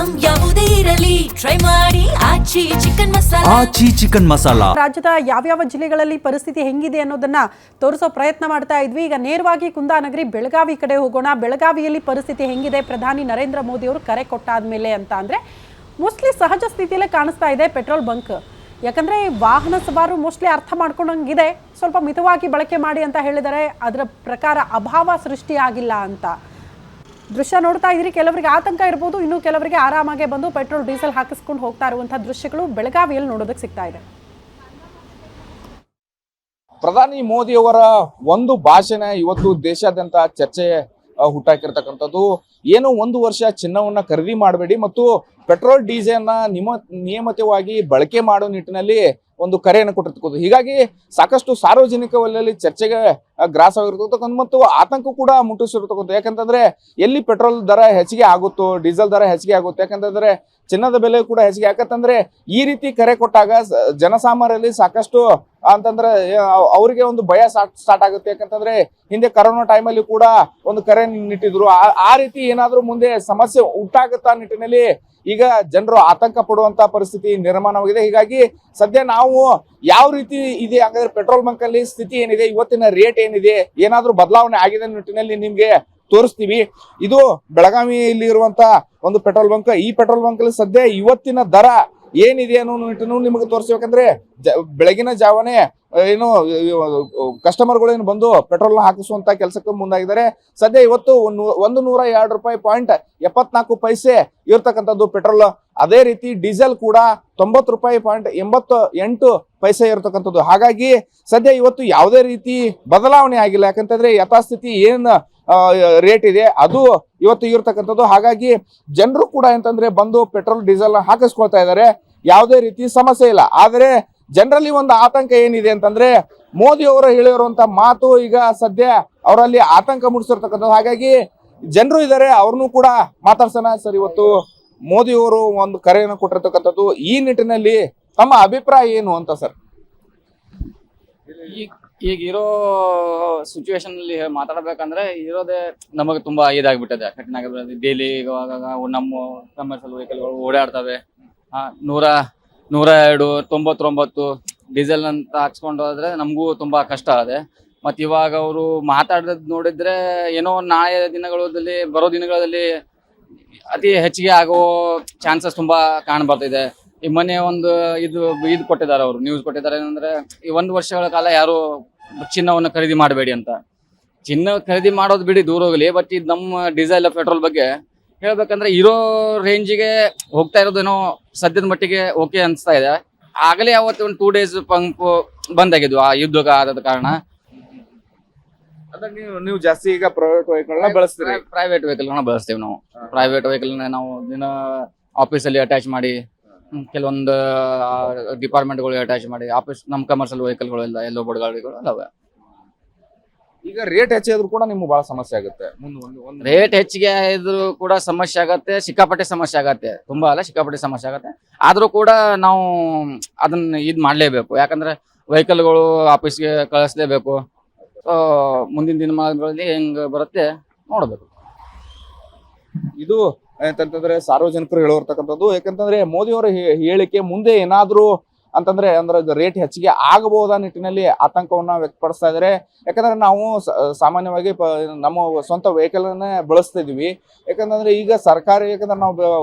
Item ಯಾವುದೇ ಇರಲಿ try ಮಾಡಿ ಆಚಿ ಚಿಕನ್ ಮಸಾಲಾ. ಆಚಿ ಚಿಕನ್ ಮಸಾಲಾ. ರಾಜ್ಯದ ಯಾವ್ಯಾವ ಜಿಲ್ಲೆಗಳಲ್ಲಿ ಪರಿಸ್ಥಿತಿ ಹೆಂಗಿದೆ ಅನ್ನೋದನ್ನ ತೋರಿಸೋ ಪ್ರಯತ್ನ ಮಾಡ್ತಾ ಇದ್ವಿ. ಈಗ ನೇರವಾಗಿ ಕುಂದಾನಗರಿ ಬೆಳಗಾವಿ ಕಡೆ ಹೋಗೋಣ. ಬೆಳಗಾವಿಯಲ್ಲಿ ಪರಿಸ್ಥಿತಿ ಹೆಂಗಿದೆ, ಪ್ರಧಾನಿ ನರೇಂದ್ರ ಮೋದಿ ಅವರು ಕರೆ ಕೊಟ್ಟಾದ್ಮೇಲೆ ಅಂತ ಅಂದ್ರೆ ಮೋಸ್ಟ್ಲಿ ಸಹಜ ಸ್ಥಿತಿಯಲ್ಲೇ ಕಾಣಿಸ್ತಾ ಇದೆ ಪೆಟ್ರೋಲ್ ಬಂಕ್. ಯಾಕಂದ್ರೆ ವಾಹನ ಸವಾರರು ಮೋಸ್ಟ್ಲಿ ಅರ್ಥ ಮಾಡ್ಕೊಂಡಂಗಿದೆ, ಸ್ವಲ್ಪ ಮಿತವಾಗಿ ಬಳಕೆ ಮಾಡಿ ಅಂತ ಹೇಳಿದರೆ, ಅದರ ಪ್ರಕಾರ ಅಭಾವ ಸೃಷ್ಟಿಯಾಗಿಲ್ಲ ಅಂತ. ದೃಶ್ಯ ನೋಡ್ತಾ ಇದ್ರಿ, ಕೆಲವರಿಗೆ ಆತಂಕ ಇರ್ಬೋದು, ಇನ್ನು ಕೆಲವರಿಗೆ ಆರಾಮಾಗಿ ಬಂದು ಪೆಟ್ರೋಲ್ ಡೀಸೆಲ್ ಹಾಕಿಸ್ಕೊಂಡು ಹೋಗ್ತಾ ಇರುವಂತಹ ದೃಶ್ಯಗಳು ಬೆಳಗಾವಿಯಲ್ಲಿ ನೋಡೋದಕ್ಕೆ ಸಿಗ್ತಾ ಇದೆ. ಪ್ರಧಾನಿ ಮೋದಿಯವರ ಒಂದು ಭಾಷಣ ಇವತ್ತು ದೇಶಾದ್ಯಂತ ಚರ್ಚೆ ಹುಟ್ಟಾಕಿರ್ತಕ್ಕಂಥದ್ದು. ಏನು 1 ವರ್ಷ ಚಿನ್ನವನ್ನ ಖರೀದಿ ಮಾಡಬೇಡಿ ಮತ್ತು ಪೆಟ್ರೋಲ್ ಡೀಸೆಲ್ ನ ನಿಯಮಿತವಾಗಿ ಬಳಕೆ ಮಾಡೋ ನಿಟ್ಟಿನಲ್ಲಿ ಒಂದು ಕರೆಯನ್ನು ಕೊಟ್ಟಿರ್ತಕ್ಕಂಥದ್ದು. ಹೀಗಾಗಿ ಸಾಕಷ್ಟು ಸಾರ್ವಜನಿಕ ವಲಯದಲ್ಲಿ ಚರ್ಚೆಗೆ ಗ್ರಾಸವಾಗಿರ್ತಕ್ಕಂಥ ಮತ್ತು ಆತಂಕ ಕೂಡ ಮುಟ್ಟಿಸಿರ್ತಕ್ಕಂಥ. ಯಾಕಂತಂದ್ರೆ ಎಲ್ಲಿ ಪೆಟ್ರೋಲ್ ದರ ಹೆಚ್ಚಿಗೆ ಆಗುತ್ತೋ, ಡೀಸೆಲ್ ದರ ಹೆಚ್ಚಿಗೆ ಆಗುತ್ತೆ, ಯಾಕಂತಂದ್ರೆ ಚಿನ್ನದ ಬೆಲೆ ಕೂಡ ಹೆಚ್ಚಿಗೆ. ಯಾಕಂತಂದ್ರೆ ಈ ರೀತಿ ಕರೆ ಕೊಟ್ಟಾಗ ಜನಸಾಮಾನ್ಯರಲ್ಲಿ ಸಾಕಷ್ಟು ಅಂತಂದ್ರೆ ಅವರಿಗೆ ಒಂದು ಭಯ ಸ್ಟಾರ್ಟ್ ಆಗುತ್ತೆ. ಯಾಕಂತಂದ್ರೆ ಹಿಂದೆ ಕರೋನಾ ಟೈಮಲ್ಲಿ ಕೂಡ ಒಂದು ಕರೆ ನಿಟ್ಟಿದ್ರು. ಆ ರೀತಿ ಏನಾದ್ರೂ ಮುಂದೆ ಸಮಸ್ಯೆ ಉಂಟಾಗುತ್ತಾ ನಿಟ್ಟಿನಲ್ಲಿ ಈಗ ಜನರು ಆತಂಕ ಪಡುವಂತ ಪರಿಸ್ಥಿತಿ ನಿರ್ಮಾಣವಾಗಿದೆ. ಹೀಗಾಗಿ ಸದ್ಯ ನಾವು ಯಾವ ರೀತಿ ಇದೆ ಹಾಗಾದ್ರೆ ಪೆಟ್ರೋಲ್ ಬಂಕ್ ಅಲ್ಲಿ ಸ್ಥಿತಿ ಏನಿದೆ, ಇವತ್ತಿನ ರೇಟ್ ಏನಿದೆ, ಏನಾದ್ರೂ ಬದಲಾವಣೆ ಆಗಿದೆ ನಿಟ್ಟಿನಲ್ಲಿ ನಿಮ್ಗೆ ತೋರಿಸ್ತೀವಿ. ಇದು ಬೆಳಗಾವಿಯಲ್ಲಿ ಇರುವಂತ ಒಂದು ಪೆಟ್ರೋಲ್ ಬಂಕ್. ಈ ಪೆಟ್ರೋಲ್ ಬಂಕ್ ಅಲ್ಲಿ ಸದ್ಯ ಇವತ್ತಿನ ದರ ಏನಿದೆ ಅನ್ನೋ ನಿಟ್ಟಿನ ನಿಮಗೆ ತೋರಿಸ್ಬೇಕಂದ್ರೆ ಬೆಳಗಿನ ಜಾವನೆ ಏನು ಕಸ್ಟಮರ್ಗಳೇನು ಬಂದು ಪೆಟ್ರೋಲ್ ಹಾಕಿಸುವಂತ ಕೆಲಸಕ್ಕೆ ಮುಂದಾಗಿದ್ದಾರೆ. ಸದ್ಯ ಇವತ್ತು 102 ರೂಪಾಯಿ .74 ಇರ್ತಕ್ಕಂಥದ್ದು ಪೆಟ್ರೋಲ್. ಅದೇ ರೀತಿ ಡೀಸೆಲ್ ಕೂಡ 90 ರೂಪಾಯಿ .88 ಇರ್ತಕ್ಕಂಥದ್ದು. ಹಾಗಾಗಿ ಸದ್ಯ ಇವತ್ತು ಯಾವುದೇ ರೀತಿ ಬದಲಾವಣೆ ಆಗಿಲ್ಲ. ಯಾಕಂತಂದ್ರೆ ಯಥಾಸ್ಥಿತಿ ಏನ್ ರೇಟ್ ಇದೆ ಅದು ಇವತ್ತು ಇರ್ತಕ್ಕಂಥದ್ದು. ಹಾಗಾಗಿ ಜನರು ಕೂಡ ಅಂತಂದ್ರೆ ಬಂದು ಪೆಟ್ರೋಲ್ ಡೀಸೆಲ್ ಹಾಕಿಸ್ಕೊಳ್ತಾ ಇದ್ದಾರೆ, ಯಾವುದೇ ರೀತಿ ಸಮಸ್ಯೆ ಇಲ್ಲ. ಆದ್ರೆ ಜನರಲ್ಲಿ ಒಂದು ಆತಂಕ ಏನಿದೆ ಅಂತಂದ್ರೆ ಮೋದಿ ಅವರು ಹೇಳಿರುವಂತ ಮಾತು ಈಗ ಸದ್ಯ ಅವರಲ್ಲಿ ಆತಂಕ ಮೂಡಿಸಿರ್ತಕ್ಕಂಥದ್ದು. ಹಾಗಾಗಿ ಜನರು ಇದ್ದಾರೆ, ಅವ್ರನ್ನೂ ಕೂಡ ಮಾತಾಡ್ಸೋಣ. ಸರ್, ಇವತ್ತು ಮೋದಿ ಅವರು ಒಂದು ಕರೆಯನ್ನು ಕೊಟ್ಟಿರ್ತಕ್ಕಂಥದ್ದು, ಈ ನಿಟ್ಟಿನಲ್ಲಿ ತಮ್ಮ ಅಭಿಪ್ರಾಯ ಏನು ಅಂತ ಸರ್? ಈಗ ಇರೋ ಸಿಚುವೇಶನ್ ಅಲ್ಲಿ ಮಾತಾಡಬೇಕಂದ್ರೆ ಇರೋದೇ ನಮಗೆ ತುಂಬಾ ಇದಾಗ್ಬಿಟ್ಟಿದೆ, ಕಠಿಣ ಆಗಿಬಿಟ್ಟಿದೆ. ಡೈಲಿ ನಮ್ಮ ಕಮರ್ಷಿಯಲ್ ವೆಹಿಕಲ್ಗಳು ಓಡಾಡ್ತವೆ. 102, 99 ಡೀಸೆಲ್ ಅಂತ ಹಾಕ್ಸ್ಕೊಂಡು ಹೋದ್ರೆ ನಮಗೂ ತುಂಬಾ ಕಷ್ಟ ಇದೆ. ಮತ್ತು ಇವಾಗ ಅವರು ಮಾತಾಡೋದು ನೋಡಿದ್ರೆ ಏನೋ ನಾಳೆ ದಿನಗಳಲ್ಲಿ ಬರೋ ದಿನಗಳಲ್ಲಿ ಅತಿ ಹೆಚ್ಚಿಗೆ ಆಗೋ ಚಾನ್ಸಸ್ ತುಂಬಾ ಕಾಣ್ ಬರ್ತಿದೆ. ಈ ಮೊನ್ನೆ ಒಂದು ಇದು ಕೊಟ್ಟಿದ್ದಾರೆ, ಅವರು ನ್ಯೂಸ್ ಕೊಟ್ಟಿದ್ದಾರೆ. ಏನಂದ್ರೆ ಈ 1 ವರ್ಷಗಳ ಕಾಲ ಯಾರು ಚಿನ್ನವನ್ನು ಖರೀದಿ ಮಾಡಬೇಡಿ ಅಂತ. ಚಿನ್ನ ಖರೀದಿ ಮಾಡೋದು ಬಿಡಿ, ದೂರ ಹೋಗಲಿ. ಬಟ್ ಇದು ನಮ್ಮ ಡೀಸೆಲ್ ಪೆಟ್ರೋಲ್ ಬಗ್ಗೆ ಹೇಳ್ಬೇಕಂದ್ರೆ ಇರೋ ರೇಂಜಿಗೆ ಹೋಗ್ತಾ ಇರೋದೇನೋ ಸದ್ಯದ ಮಟ್ಟಿಗೆ ಓಕೆ ಅನಿಸ್ತಾ ಇದೆ. ಆಗಲೇ ಅವತ್ತು ಒಂದು 2 ಡೇಸ್ ಪಂಪ್ ಬಂದಾಗಿದ್ವು ಆ ಯುದ್ಧ ಆದ ಕಾರಣ. ನೀವು ಜಾಸ್ತಿ ಈಗ ಪ್ರೈವೇಟ್ ವೆಹಿಕಲ್ ಬಳಸ್ತೀರಿ? ಪ್ರೈವೇಟ್ ವೆಹಿಕಲ್ಗಳನ್ನ ಬಳಸ್ತೀವಿ ನಾವು. ಪ್ರೈವೇಟ್ ವೆಹಿಕಲ್ನ ನಾವು ದಿನ ಆಫೀಸಲ್ಲಿ ಅಟ್ಯಾಚ್ ಮಾಡಿ, ಕೆಲವೊಂದು ಡಿಪಾರ್ಟ್ಮೆಂಟ್ಗಳು ಅಟ್ಯಾಚ್ ಮಾಡಿ, ಆಫೀಸ್ ನಮ್ಮ ಕಮರ್ಷಿಯಲ್ ವೆಹಿಕಲ್ಗಳು ಎಲ್ಲ ಎಲ್ಲೋ ಬೋರ್ಡ್ ಗಾಡಿಗಳು ಅದಾವೆ. ಈಗ ರೇಟ್ ಹೆಚ್ಚಾದ್ರೂ ಕೂಡ ನಿಮ್ಗೆ ಬಹಳ ಸಮಸ್ಯೆ ಆಗುತ್ತೆ. ರೇಟ್ ಹೆಚ್ಚಿಗೆ ಇದ್ರು ಕೂಡ ಸಮಸ್ಯೆ ಆಗತ್ತೆ, ಸಿಕ್ಕಾಪಟ್ಟೆ ಸಮಸ್ಯೆ ಆಗತ್ತೆ. ತುಂಬಾ ಅಲ್ಲ, ಸಿಕ್ಕಾಪಟ್ಟೆ ಸಮಸ್ಯೆ ಆಗತ್ತೆ. ಆದ್ರೂ ಕೂಡ ನಾವು ಅದನ್ನ ಇದ್ ಮಾಡ್ಲೇಬೇಕು. ಯಾಕಂದ್ರೆ ವೆಹಿಕಲ್ಗಳು ಆಫೀಸ್ಗೆ ಕಳಿಸ್ಲೇಬೇಕು. ಮುಂದಿನ ದಿನಮಾನಗಳಲ್ಲಿ ಹೆಂಗ್ ಬರುತ್ತೆ ನೋಡ್ಬೇಕು. ಇದು ಅಂತಂದ್ರೆ ಸಾರ್ವಜನಿಕರು ಹೇಳಿರ್ತಕ್ಕಂಥದ್ದು. ಯಾಕಂತಂದ್ರೆ ಮೋದಿ ಅವರ ಹೇಳಿಕೆ ಮುಂದೆ ಏನಾದ್ರೂ ಅಂತಂದ್ರೆ ರೇಟ್ ಹೆಚ್ಚಿಗೆ ಆಗಬಹುದಾ ನಿಟ್ಟಿನಲ್ಲಿ ಆತಂಕವನ್ನ ವ್ಯಕ್ತಪಡಿಸ್ತಾ ಇದ್ದಾರೆ. ಯಾಕಂದ್ರೆ ನಾವು ಸಾಮಾನ್ಯವಾಗಿ ನಮ್ಮ ಸ್ವಂತ ವೆಹಿಕಲ್ ಅನ್ನೇ ಬಳಸ್ತಾ ಇದೀವಿ. ಯಾಕಂದ್ರೆ ಈಗ ಯಾಕಂದ್ರೆ ನಾವು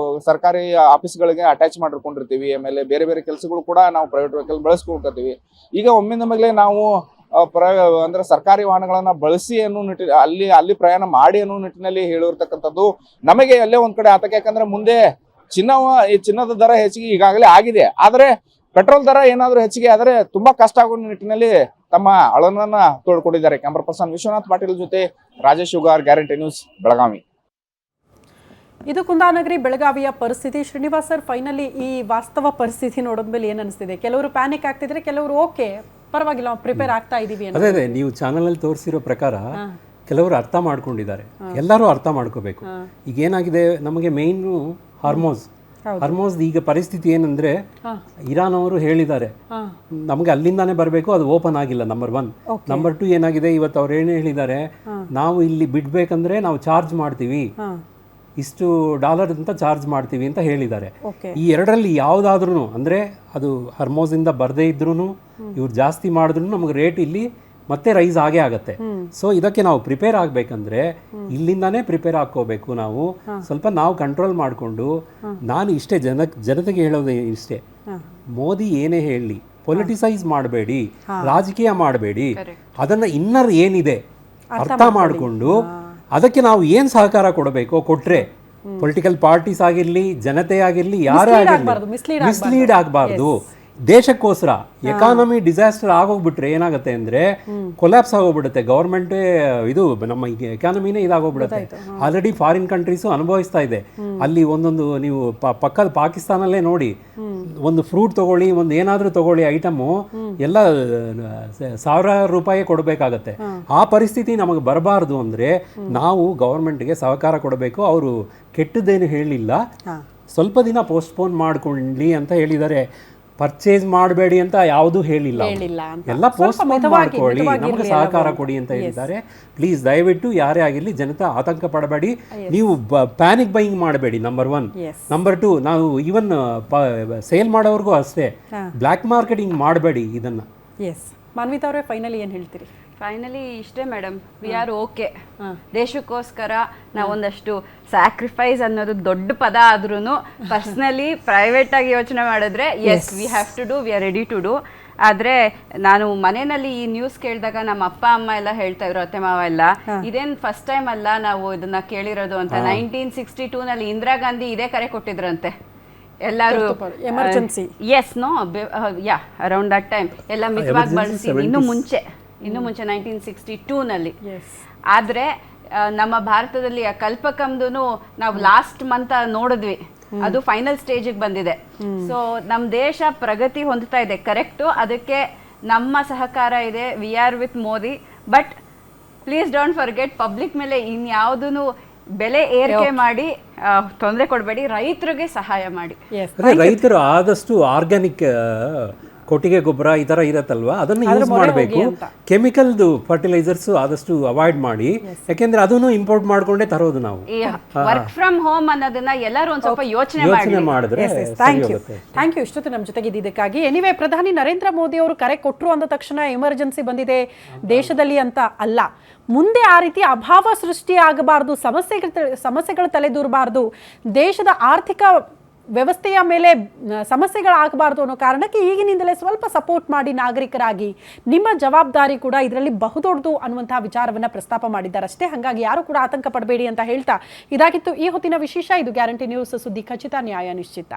ಸರ್ಕಾರಿ ಆಫೀಸ್ಗಳಿಗೆ ಅಟ್ಯಾಚ್ ಮಾಡಿಕೊಂಡಿರ್ತೀವಿ. ಆಮೇಲೆ ಬೇರೆ ಬೇರೆ ಕೆಲಸಗಳು ಕೂಡ ನಾವು ಪ್ರೈವೇಟ್ ವೆಹಿಕಲ್ ಬಳಸ್ಕೊಳ್ತೀವಿ. ಈಗ ಒಮ್ಮಿಂದ ಮೇಲೆ ನಾವು ಅಂದ್ರೆ ಸರ್ಕಾರಿ ವಾಹನಗಳನ್ನ ಬಳಸಿ ಅನ್ನೋ ನಿಟ್ಟಿನಲ್ಲಿ ಪ್ರಯಾಣ ಮಾಡಿ ಅನ್ನೋ ನಿಟ್ಟಿನಲ್ಲಿ ಹೇಳಿರ್ತಕ್ಕಂಥದ್ದು ನಮಗೆ ಎಲ್ಲೇ ಒಂದ್ ಕಡೆ ಆತಂಕ. ಯಾಕಂದ್ರೆ ಮುಂದೆ ಚಿನ್ನದ ದರ ಹೆಚ್ಚಿಗೆ ಈಗಾಗಲೇ ಆಗಿದೆ. ಆದ್ರೆ ಪೆಟ್ರೋಲ್ ದರ ಏನಾದ್ರೂ ಹೆಚ್ಚಿಗೆ ಆದ್ರೆ ತುಂಬಾ ಕಷ್ಟ ಆಗೋ ನಿಟ್ಟಿನಲ್ಲಿ ತಮ್ಮ ಅಳನನ್ನ ತೋಡ್ಕೊಂಡಿದ್ದಾರೆ. ಕ್ಯಾಮರಾ ಪರ್ಸನ್ ವಿಶ್ವನಾಥ್ ಪಾಟೀಲ್ ಜೊತೆ ರಾಜೇಶ್ ಶುಗಾರ್, ಗ್ಯಾರಂಟಿ ನ್ಯೂಸ್, ಬೆಳಗಾವಿ. ಇದು ಕುಂದಾನಗರಿ ಬೆಳಗಾವಿಯ ಪರಿಸ್ಥಿತಿ. ಶ್ರೀನಿವಾಸ್ ಸರ್, ಫೈನಲಿ ಈ ವಾಸ್ತವ ಪರಿಸ್ಥಿತಿ ನೋಡಿದ್ಮೇಲೆ ಏನ್ ಅನಿಸ್ತಿದೆ? ಕೆಲವರು ಪ್ಯಾನಿಕ್ ಆಗ್ತಿದ್ರೆ, ಕೆಲವರು ಓಕೆ ಪರವಾಗಿಲ್ಲ ಪ್ರಿಪೇರ್ ಆಗ್ತಾ ಇದೀವಿ. ಅದೇ ನೀವು ಚಾನಲ್ ಅಲ್ಲಿ ತೋರಿಸಿರೋ ಪ್ರಕಾರ ಕೆಲವರು ಅರ್ಥ ಮಾಡ್ಕೊಂಡಿದ್ದಾರೆ. ಎಲ್ಲರೂ ಅರ್ಥ ಮಾಡ್ಕೋಬೇಕು. ಈಗ ಏನಾಗಿದೆ, ನಮಗೆ ಮೇಯ್ನು ಹಾರ್ಮೋಸ್ ಈಗ ಪರಿಸ್ಥಿತಿ ಏನಂದ್ರೆ, ಇರಾನ್ ಅವರು ಹೇಳಿದ್ದಾರೆ ನಮಗೆ ಅಲ್ಲಿಂದಾನೇ ಬರಬೇಕು, ಅದು ಓಪನ್ ಆಗಿಲ್ಲ. ನಂಬರ್ 1. ನಂಬರ್ 2 ಏನಾಗಿದೆ, ಇವತ್ತು ಅವ್ರು ಏನು ಹೇಳಿದ್ದಾರೆ, ನಾವು ಇಲ್ಲಿ ಬಿಡ್ಬೇಕಂದ್ರೆ ನಾವು ಚಾರ್ಜ್ ಮಾಡ್ತೀವಿ, ಇಷ್ಟು ಡಾಲರ್ ಅಂತ ಚಾರ್ಜ್ ಮಾಡ್ತೀವಿ ಅಂತ ಹೇಳಿದ್ದಾರೆ. Okay. ಈ ಎರಡರಲ್ಲಿ ಯಾವುದಾದ್ರೂ ಅಂದರೆ ಅದು ಹರ್ಮೋಸಿಂದ ಬರದೇ ಇದ್ರೂ ಇವ್ರು ಜಾಸ್ತಿ ಮಾಡಿದ್ರು ನಮಗೆ ರೇಟ್ ಇಲ್ಲಿ ಮತ್ತೆ ರೈಸ್ ಆಗೇ ಆಗುತ್ತೆ. ಸೊ ಇದಕ್ಕೆ ನಾವು ಪ್ರಿಪೇರ್ ಆಗಬೇಕಂದ್ರೆ ಇಲ್ಲಿಂದಾನೇ ಪ್ರಿಪೇರ್ ಹಾಕ್ಕೋಬೇಕು. ನಾವು ಸ್ವಲ್ಪ ನಾವು ಕಂಟ್ರೋಲ್ ಮಾಡಿಕೊಂಡು, ನಾನು ಇಷ್ಟೇ ಜನತೆಗೆ ಹೇಳೋದು ಇಷ್ಟೇ, ಮೋದಿ ಏನೇ ಹೇಳಲಿ ಪೊಲಿಟಿಸೈಸ್ ಮಾಡಬೇಡಿ, ರಾಜಕೀಯ ಮಾಡಬೇಡಿ, ಅದನ್ನು ಇನ್ನರ್ ಏನಿದೆ ಅರ್ಥ ಮಾಡಿಕೊಂಡು ಅದಕ್ಕೆ ನಾವು ಏನು ಸಹಕಾರ ಕೊಡಬೇಕೋ ಕೊಟ್ಟರೆ, ಪೊಲಿಟಿಕಲ್ ಪಾರ್ಟೀಸ್ ಆಗಿರಲಿ, ಜನತೆ ಆಗಿರಲಿ, ಯಾರೇ ಆಗಿರಲಿ ಮಿಸ್ಲೀಡ್ ಆಗಬಾರ್ದು. ದೇಶಕ್ಕೋಸ್ಕರ ಎಕಾನಮಿ ಡಿಸಾಸ್ಟರ್ ಆಗೋಗ್ಬಿಟ್ರೆ ಏನಾಗುತ್ತೆ ಅಂದರೆ ಕೊಲ್ಯಾಪ್ಸ್ ಆಗೋಗ್ಬಿಡುತ್ತೆ ಗೌರ್ಮೆಂಟೇ, ಇದು ನಮ್ಮ ಎಕಾನಮಿನೇ ಇದಾಗೋಗ್ಬಿಡುತ್ತೆ. ಆಲ್ರೆಡಿ ಫಾರಿನ್ ಕಂಟ್ರೀಸು ಅನುಭವಿಸ್ತಾ ಇದೆ. ಅಲ್ಲಿ ಒಂದೊಂದು ನೀವು ಪಕ್ಕದ ಪಾಕಿಸ್ತಾನಲ್ಲೇ ನೋಡಿ, ಒಂದು ಫ್ರೂಟ್ ತಗೊಳ್ಳಿ, ಒಂದು ಏನಾದರೂ ತಗೊಳ್ಳಿ ಐಟಮು ಎಲ್ಲ ಸಾವಿರಾರು ರೂಪಾಯಿ ಕೊಡಬೇಕಾಗತ್ತೆ. ಆ ಪರಿಸ್ಥಿತಿ ನಮಗೆ ಬರಬಾರ್ದು ಅಂದರೆ ನಾವು ಗೌರ್ಮೆಂಟ್ಗೆ ಸಹಕಾರ ಕೊಡಬೇಕು. ಅವರು ಕೆಟ್ಟದ್ದೇನು ಹೇಳಿಲ್ಲ, ಸ್ವಲ್ಪ ದಿನ ಪೋಸ್ಟ್ಪೋನ್ ಮಾಡ್ಕೊಳ್ಳಿ ಅಂತ ಹೇಳಿದ್ದಾರೆ. ಪರ್ಚೇಸ್ ಮಾಡಬೇಡಿ ಅಂತ ಯಾವುದೂ ಹೇಳಿಲ್ಲ, ಎಲ್ಲ ಪೋಸ್ಟ್ಪೋನ್ ಮಾಡ್ಕೊಳ್ಳಿ, ನಮಗೆ ಸಹಕಾರ ಕೊಡಿ ಅಂತ ಹೇಳಿದ್ದಾರೆ. ಪ್ಲೀಸ್ ದಯವಿಟ್ಟು ಯಾರೇ ಆಗಿರಲಿ ಜನತೆ ಆತಂಕ ಪಡಬೇಡಿ. ನೀವು ಪ್ಯಾನಿಕ್ ಬೈಯಿಂಗ್ ಮಾಡಬೇಡಿ, ನಂಬರ್ 1. ನಂಬರ್ 2, ನಾವು ಈವನ್ ಸೇಲ್ ಮಾಡೋರ್ಗೂ ಅಷ್ಟೇ ಬ್ಲ್ಯಾಕ್ ಮಾರ್ಕೆಟಿಂಗ್ ಮಾಡಬೇಡಿ ಇದನ್ನು. ಎಸ್, ಮಾನ್ವಿತಾ ಅವರೇ ಫೈನಲಿ ಏನು ಹೇಳ್ತೀರಿ? ಫೈನಲಿ ಇಷ್ಟೇ ಮೇಡಮ್, ವಿ ಆರ್ ಓಕೆ. ದೇಶಕ್ಕೋಸ್ಕರ ನಾವೊಂದಷ್ಟು ಸ್ಯಾಕ್ರಿಫೈಸ್ ಅನ್ನೋದು ದೊಡ್ಡ ಪದ ಆದ್ರೂ ಪರ್ಸ್ನಲಿ ಪ್ರೈವೇಟ್ ಆಗಿ ಯೋಚನೆ ಮಾಡಿದ್ರೆ yes we have to do, we are ready to do. ಆದರೆ ನಾನು ಮನೆಯಲ್ಲಿ ಈ ನ್ಯೂಸ್ ಕೇಳಿದಾಗ ನಮ್ಮ ಅಪ್ಪ ಅಮ್ಮ ಎಲ್ಲ ಹೇಳ್ತಾ ಇದ್ರು, ಅತ್ತೆ ಮಾವ ಎಲ್ಲ, ಇದೇನು ಫಸ್ಟ್ ಟೈಮ್ ಅಲ್ಲ ನಾವು ಇದನ್ನ ಕೇಳಿರೋದು ಅಂತ. 1962ನಲ್ಲಿ ಇಂದಿರಾ ಗಾಂಧಿ ಇದೇ ಕರೆ ಕೊಟ್ಟಿದ್ರಂತೆ ಎಲ್ಲರೂ emergency. Yes no yeah around that time ಎಲ್ಲ ಮಿತವಾಗಿ ಬಳಸಿ, ಇನ್ನು ಮುಂಚೆ 1962ನಲ್ಲಿ. ಆದರೆ ನಮ್ಮ ಭಾರತದಲ್ಲಿ ಆ ಕಲ್ಪಕಂದು ನಾವು ಲಾಸ್ಟ್ ಮಂತ್ ನೋಡಿದ್ವಿ, ಅದು ಫೈನಲ್ ಸ್ಟೇಜಿಗೆ ಬಂದಿದೆ. ಸೊ ನಮ್ಮ ದೇಶ ಪ್ರಗತಿ ಹೊಂದುತ್ತಾ ಇದೆ, ಕರೆಕ್ಟು. ಅದಕ್ಕೆ ನಮ್ಮ ಸಹಕಾರ ಇದೆ, we are with Modi. But please don't forget, public ಮೇಲೆ ಇನ್ಯಾವುದೂ ಬೆಲೆ ಏರಿಕೆ ಮಾಡಿ ತೊಂದರೆ ಕೊಡಬೇಡಿ, ರೈತರಿಗೆ ಸಹಾಯ ಮಾಡಿ. ರೈತರು ಆದಷ್ಟು ಆರ್ಗ್ಯಾನಿಕ್ ಕೊಟ್ಟಿಗೆ ಗೊಬ್ಬರ ಈ ಥರ ಇರತ್ತಲ್ವಾ, ಅದನ್ನು ಯೂಸ್ ಮಾಡಬೇಕು. ಕೆಮಿಕಲ್ದು ಫರ್ಟಿಲೈಸರ್ಸು ಆದಷ್ಟು ಅವಾಯ್ಡ್ ಮಾಡಿ, ಯಾಕೆಂದ್ರೆ ಅದನ್ನು ಇಂಪೋರ್ಟ್ ಮಾಡ್ಕೊಂಡೇ ತರೋದು ನಾವು. ವರ್ಕ್ ಫ್ರಮ್ ಹೋಮ್ ಅನ್ನೋದನ್ನ ಎಲ್ಲರೂ ಒಂದು ಸ್ವಲ್ಪ ಯೋಚನೆ ಮಾಡಿದ್ರೆ. ಥ್ಯಾಂಕ್ ಯು ಇಷ್ಟೊತ್ತು ನಮ್ಮ ಜೊತೆಗೆ ಇದ್ದಿದ್ದಕ್ಕಾಗಿ. ಎನಿವೆ, ಪ್ರಧಾನಿ ನರೇಂದ್ರ ಮೋದಿ ಅವರು ಕರೆ ಕೊಟ್ಟರು ಅಂದ ತಕ್ಷಣ ಎಮರ್ಜೆನ್ಸಿ ಬಂದಿದೆ ದೇಶದಲ್ಲಿ ಅಂತ ಅಲ್ಲ. ಮುಂದೆ ಆ ರೀತಿ ಅಭಾವ ಸೃಷ್ಟಿ ಆಗಬಾರ್ದು, ಸಮಸ್ಯೆಗಳು ತಲೆದೂರಬಾರ್ದು, ದೇಶದ ಆರ್ಥಿಕ ವ್ಯವಸ್ಥೆಯ ಮೇಲೆ ಸಮಸ್ಯೆಗಳಾಗಬಾರ್ದು ಅನ್ನೋ ಕಾರಣಕ್ಕೆ ಈಗಿನಿಂದಲೇ ಸ್ವಲ್ಪ ಸಪೋರ್ಟ್ ಮಾಡಿ ನಾಗರಿಕರಾಗಿ. ನಿಮ್ಮ ಜವಾಬ್ದಾರಿ ಕೂಡ ಇದರಲ್ಲಿ ಬಹುದೊಡ್ಡದು ಅನ್ನುವಂತಹ ವಿಚಾರವನ್ನು ಪ್ರಸ್ತಾಪ ಮಾಡಿದ್ದಾರೆ ಅಷ್ಟೇ. ಹಾಗಾಗಿ ಯಾರು ಕೂಡ ಆತಂಕ ಪಡಬೇಡಿ ಅಂತ ಹೇಳ್ತಾ, ಇದಾಗಿತ್ತು ಈ ಹೊತ್ತಿನ ವಿಶೇಷ. ಇದು ಗ್ಯಾರಂಟಿ ನ್ಯೂಸ್, ಸುದ್ದಿ ಖಚಿತ, ನ್ಯಾಯ ನಿಶ್ಚಿತ.